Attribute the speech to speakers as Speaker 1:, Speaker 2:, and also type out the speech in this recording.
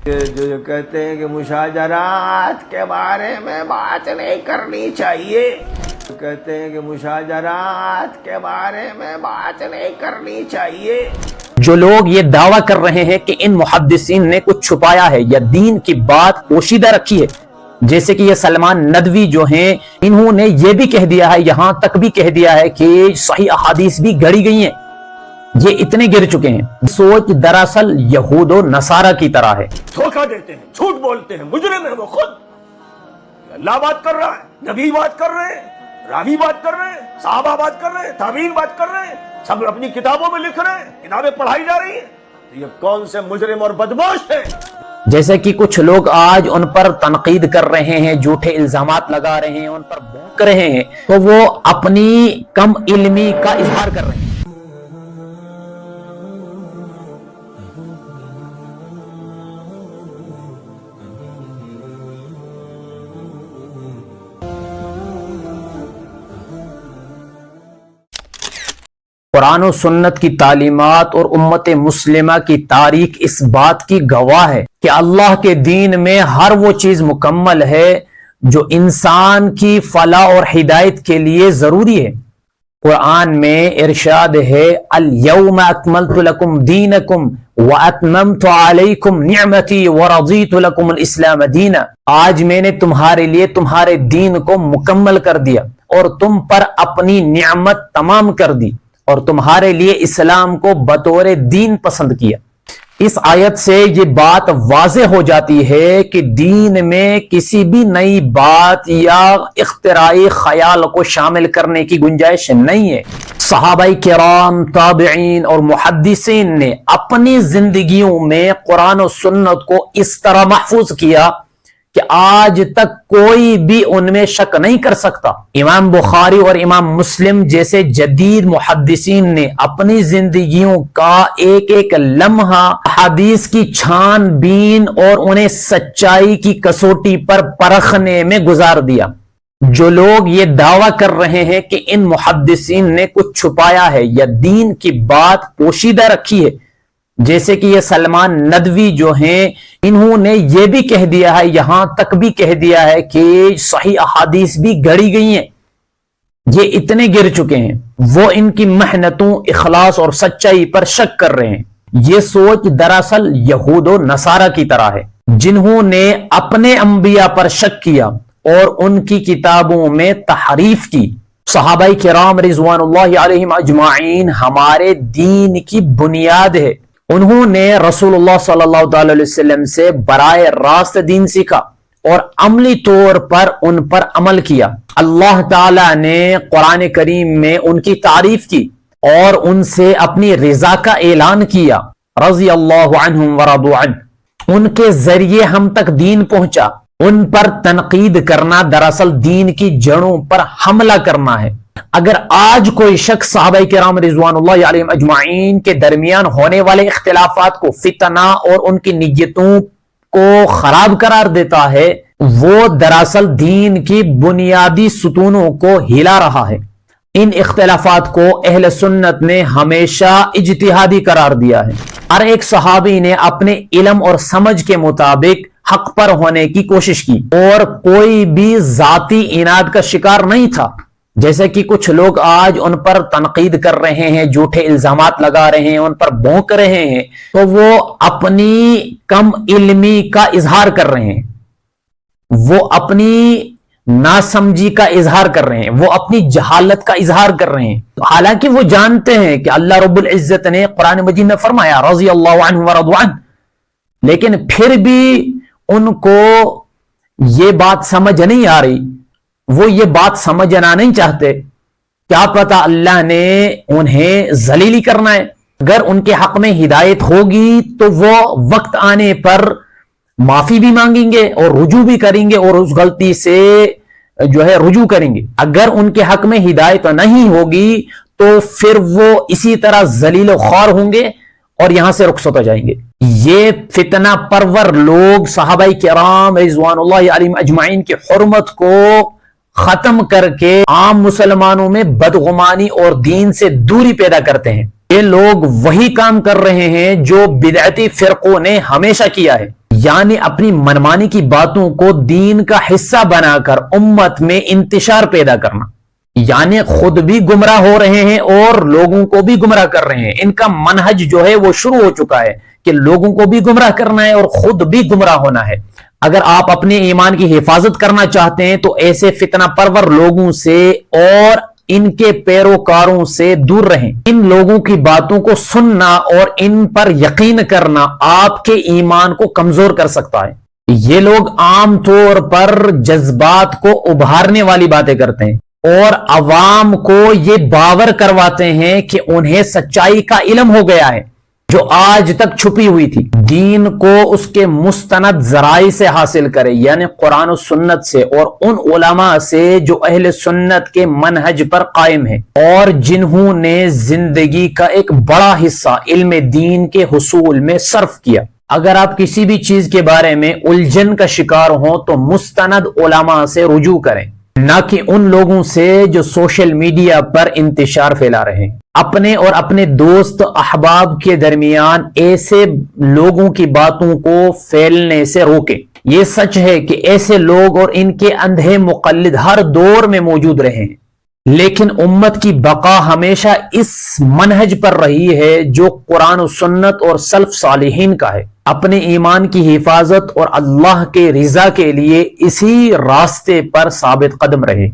Speaker 1: جو کہتے ہیں کہ مشاجرات کے بارے میں بات نہیں کرنی چاہیے، کہتے ہیں کہ مشاجرات کے بارے میں بات نہیں کرنی چاہیے۔
Speaker 2: جو لوگ یہ دعویٰ کر رہے ہیں کہ ان محدثین نے کچھ چھپایا ہے یا دین کی بات پوشیدہ رکھی ہے، جیسے کہ یہ سلمان ندوی جو ہیں، انہوں نے یہ بھی کہہ دیا ہے، یہاں تک بھی کہہ دیا ہے کہ صحیح احادیث بھی گڑی گئی ہیں، یہ اتنے گر چکے ہیں۔ سوچ دراصل یہود و نصارہ کی طرح ہے،
Speaker 1: دھوکہ دیتے ہیں، جھوٹ بولتے ہیں، مجرم ہے وہ خود۔ اللہ بات کر رہا ہے، نبی بات کر رہے ہیں، راوی بات کر رہے ہیں، صحابہ بات کر رہے ہیں، تابعین بات کر رہے ہیں، سب اپنی کتابوں میں لکھ رہے ہیں، کتابیں پڑھائی جا رہی ہیں۔ یہ کون سے مجرم اور بدمعاش ہیں؟
Speaker 2: جیسے کہ کچھ لوگ آج ان پر تنقید کر رہے ہیں، جھوٹے الزامات لگا رہے ہیں، ان پر بھونک رہے ہیں، تو وہ اپنی کم علمی کا اظہار کر رہے ہیں۔ قرآن و سنت کی تعلیمات اور امت مسلمہ کی تاریخ اس بات کی گواہ ہے کہ اللہ کے دین میں ہر وہ چیز مکمل ہے جو انسان کی فلاح اور ہدایت کے لیے ضروری ہے۔ قرآن میں ارشاد ہے، الیوم اکملت لکم دینکم واتممت علیکم نعمتی ورضیت لکم الاسلام دینا۔ آج میں نے تمہارے لیے تمہارے دین کو مکمل کر دیا اور تم پر اپنی نعمت تمام کر دی اور تمہارے لیے اسلام کو بطور دین پسند کیا۔ اس آیت سے یہ بات واضح ہو جاتی ہے کہ دین میں کسی بھی نئی بات یا اختراعی خیال کو شامل کرنے کی گنجائش نہیں ہے۔ صحابہ کرام، تابعین اور محدثین نے اپنی زندگیوں میں قرآن و سنت کو اس طرح محفوظ کیا کہ آج تک کوئی بھی ان میں شک نہیں کر سکتا۔ امام بخاری اور امام مسلم جیسے جدید محدثین نے اپنی زندگیوں کا ایک ایک لمحہ حدیث کی چھان بین اور انہیں سچائی کی کسوٹی پر پرکھنے میں گزار دیا۔ جو لوگ یہ دعویٰ کر رہے ہیں کہ ان محدثین نے کچھ چھپایا ہے یا دین کی بات پوشیدہ رکھی ہے، جیسے کہ یہ سلمان ندوی جو ہیں، انہوں نے یہ بھی کہہ دیا ہے، یہاں تک بھی کہہ دیا ہے کہ صحیح احادیث بھی گڑی گئی ہیں، یہ اتنے گر چکے ہیں۔ وہ ان کی محنتوں، اخلاص اور سچائی پر شک کر رہے ہیں۔ یہ سوچ دراصل یہود و نصارہ کی طرح ہے، جنہوں نے اپنے انبیاء پر شک کیا اور ان کی کتابوں میں تحریف کی۔ صحابہ کرام رضوان اللہ علیہم اجمعین ہمارے دین کی بنیاد ہے۔ انہوں نے رسول اللہ صلی اللہ تعالی علیہ وسلم سے براہ راست دین سیکھا اور عملی طور پر ان پر عمل کیا۔ اللہ تعالی نے قرآن کریم میں ان کی تعریف کی اور ان سے اپنی رضا کا اعلان کیا۔ رضی اللہ عنہم ورضوا عنہ، ان کے ذریعے ہم تک دین پہنچا۔ ان پر تنقید کرنا دراصل دین کی جڑوں پر حملہ کرنا ہے۔ اگر آج کوئی شخص صحابہ کرام رضوان اللہ علیہم اجمعین کے درمیان ہونے والے اختلافات کو فتنہ اور ان کی نیتوں کو خراب قرار دیتا ہے، وہ دراصل دین کی بنیادی ستونوں کو ہلا رہا ہے۔ ان اختلافات کو اہل سنت نے ہمیشہ اجتہادی قرار دیا ہے۔ ہر ایک صحابی نے اپنے علم اور سمجھ کے مطابق حق پر ہونے کی کوشش کی اور کوئی بھی ذاتی اناد کا شکار نہیں تھا، جیسے کہ کچھ لوگ آج ان پر تنقید کر رہے ہیں، جھوٹے الزامات لگا رہے ہیں، ان پر بھونک رہے ہیں، تو وہ اپنی کم علمی کا اظہار کر رہے ہیں، وہ اپنی ناسمجھی کا اظہار کر رہے ہیں، وہ اپنی جہالت کا اظہار کر رہے ہیں، حالانکہ وہ جانتے ہیں کہ اللہ رب العزت نے قرآن مجید میں فرمایا رضی اللہ عنہ ورضوا عنہ، لیکن پھر بھی ان کو یہ بات سمجھ نہیں آ رہی، وہ یہ بات سمجھنا نہیں چاہتے۔ کیا پتا اللہ نے انہیں ذلیل کرنا ہے۔ اگر ان کے حق میں ہدایت ہوگی تو وہ وقت آنے پر معافی بھی مانگیں گے اور رجوع بھی کریں گے اور اس غلطی سے جو ہے رجوع کریں گے۔ اگر ان کے حق میں ہدایت نہیں ہوگی تو پھر وہ اسی طرح ذلیل و خوار ہوں گے اور یہاں سے رخصت ہو جائیں گے۔ یہ فتنہ پرور لوگ صحابہ کرام رضوان اللہ علیہم اجمعین کی حرمت کو ختم کر کے عام مسلمانوں میں بدگمانی اور دین سے دوری پیدا کرتے ہیں۔ یہ لوگ وہی کام کر رہے ہیں جو بدعتی فرقوں نے ہمیشہ کیا ہے۔ یعنی اپنی منمانی کی باتوں کو دین کا حصہ بنا کر امت میں انتشار پیدا کرنا، یعنی خود بھی گمراہ ہو رہے ہیں اور لوگوں کو بھی گمراہ کر رہے ہیں۔ ان کا منہج جو ہے وہ شروع ہو چکا ہے کہ لوگوں کو بھی گمراہ کرنا ہے اور خود بھی گمراہ ہونا ہے۔ اگر آپ اپنے ایمان کی حفاظت کرنا چاہتے ہیں تو ایسے فتنہ پرور لوگوں سے اور ان کے پیروکاروں سے دور رہیں۔ ان لوگوں کی باتوں کو سننا اور ان پر یقین کرنا آپ کے ایمان کو کمزور کر سکتا ہے۔ یہ لوگ عام طور پر جذبات کو ابھارنے والی باتیں کرتے ہیں اور عوام کو یہ باور کرواتے ہیں کہ انہیں سچائی کا علم ہو گیا ہے جو آج تک چھپی ہوئی تھی۔ دین کو اس کے مستند ذرائع سے حاصل کرے، یعنی قرآن و سنت سے اور ان علماء سے جو اہل سنت کے منہج پر قائم ہیں اور جنہوں نے زندگی کا ایک بڑا حصہ علم دین کے حصول میں صرف کیا۔ اگر آپ کسی بھی چیز کے بارے میں الجھن کا شکار ہوں تو مستند علماء سے رجوع کریں، نہ کہ ان لوگوں سے جو سوشل میڈیا پر انتشار پھیلا رہے ہیں۔ اپنے اور اپنے دوست احباب کے درمیان ایسے لوگوں کی باتوں کو پھیلنے سے روکیں۔ یہ سچ ہے کہ ایسے لوگ اور ان کے اندھے مقلد ہر دور میں موجود رہے ہیں، لیکن امت کی بقا ہمیشہ اس منہج پر رہی ہے جو قرآن و سنت اور سلف صالحین کا ہے۔ اپنے ایمان کی حفاظت اور اللہ کے رضا کے لیے اسی راستے پر ثابت قدم رہے۔